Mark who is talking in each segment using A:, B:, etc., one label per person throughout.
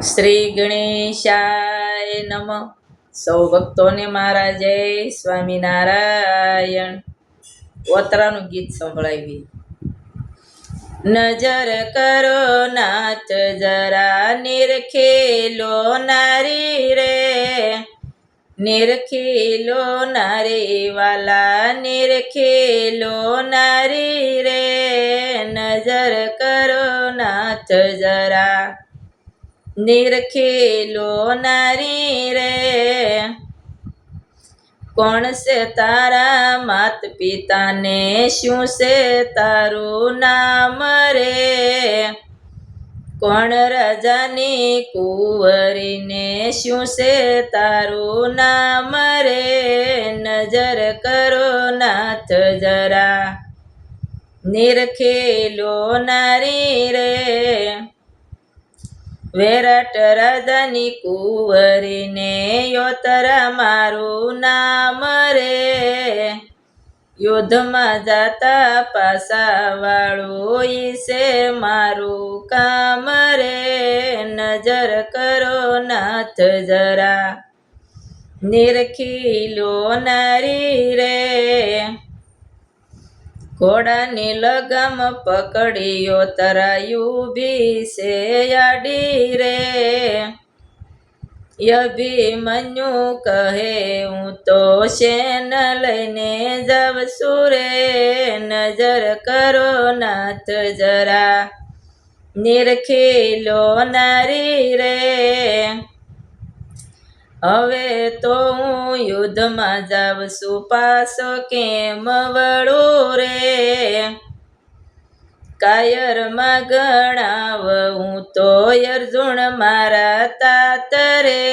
A: શ્રી ગણેશાય નમઃ. સૌ ભક્તોને મારા જય સ્વામિનારાયણ. ઓતરાનું ગીત સંભળાવી. નજર કરો નાથ જરા નિરખેલો નારી રે, નિરખેલો નારી વાલા, નિરખેલો નારી રે. નજર કરો નાથ જરા નિરખેલો નારી રે. કોણ છે તારા માત પિતાને, શું છે તારું નામ રે. કોણ રાજાની કુંવરીને, શું છે તારું નામ રે. નજર કરો નાથ જરા નિરખેલો નારી રે. વિરાટ રાજાની કુંવરીને, યોતરા મારું નામ રે. યુદ્ધમાં જાતા પાસા વાળું ઈ છે મારું કામ રે. નજર કરો નાથ જરા નિરખેલો નારી રે. ઘોડાની લગામ પકડીયો તરાયું ભી છે આડી રે. અભિમન્યુ કહે હું તો શેન લઈને જાવશું રે. નજર કરો નાથ જરા નિરખેલો નારી રે. હવે તો હું યુદ્ધમાં જાવશું, પાછો કેમ વળું રે. કાયરમાં ગણાવ હું તો અર્જુન મારા તાત રે.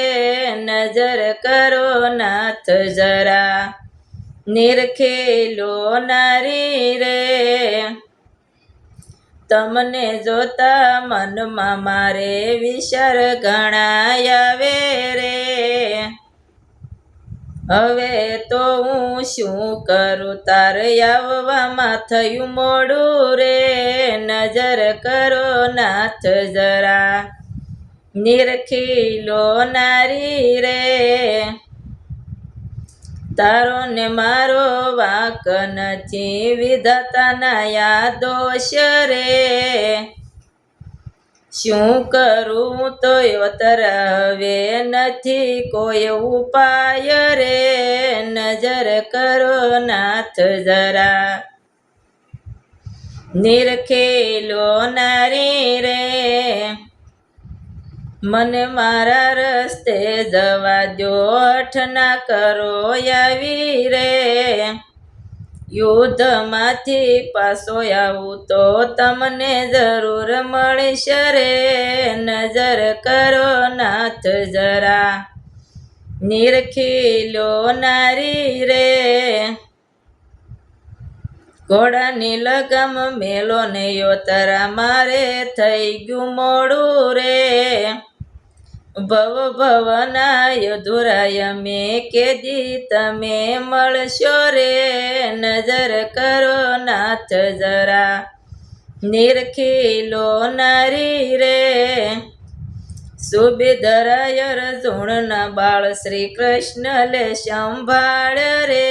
A: નજર કરો નાથ જરા નિરખેલો નારી રે. તમને જોતા મનમાં મારે વિચાર ઘણા આવે રે. હવે તો હું શું કરું, તાર આવવામાં થયું મોડું રે. નજર કરો નાથ જરા નિરખેલો નારી રે. તારો ને મારો વાંક નથી, વિધાતાના યા દોષ રે. શું કરું તો યોતરા હવે નથી કોઈ ઉપાય રે. નજર કરો નાથ જરા નિરખેલો નારી રે. મને મારા રસ્તે જવા દો, હઠ ના કરો આવી રે. યુદ્ધમાંથી પાછો આવું તો તમને જરૂર મળશે રે. નજર કરો નાથ જરા નિરખેલો નારી રે. ઘોડાની લગામ મેલો ને યોતરા મારે થઈ ગયું મોડું રે. ભવના અધૂરાય મેં કેદી તમે મળશો રે. નજર કરો નાથ જરા નિરખેલો નારી રે. સુબેદારાય અર્જુનના બાળ શ્રી કૃષ્ણ લે સંભાળ રે.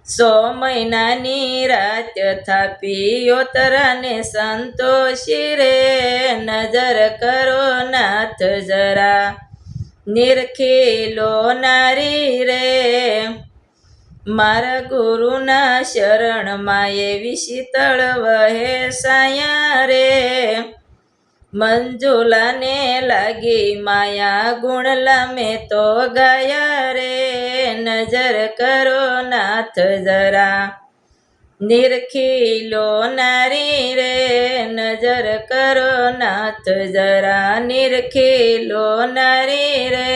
A: 100 મહિનાની રાત થાપી યોતરાને સંતોષી રે. નજર કરો નાથ જરા નિરખેલો નારી રે. મારા ગુરુના શરણમાં એવી શીતળ વહે સાયા રે. મંજુલાને લાગી માયા, ગુણલા મેં તો ગાયા રે. નજર કરો નાથ જરા નિરખેલો નારી રે. નજર કરો નાથ જરા નિરખેલો નારી રે.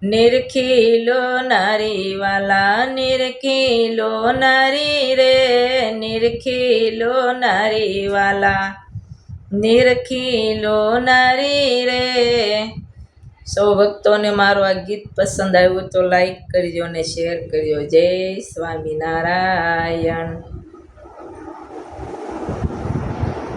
A: નિરખેલો નારી વાલા, નિરખેલો નારી રે. નિરખેલો નારી વાલા, નિરખેલો નારી રે. સૌ ભક્તોને મારું આ ગીત પસંદ આવ્યું તો લાઈક કરજો અને શેર કરજો. જય સ્વામિનારાયણ.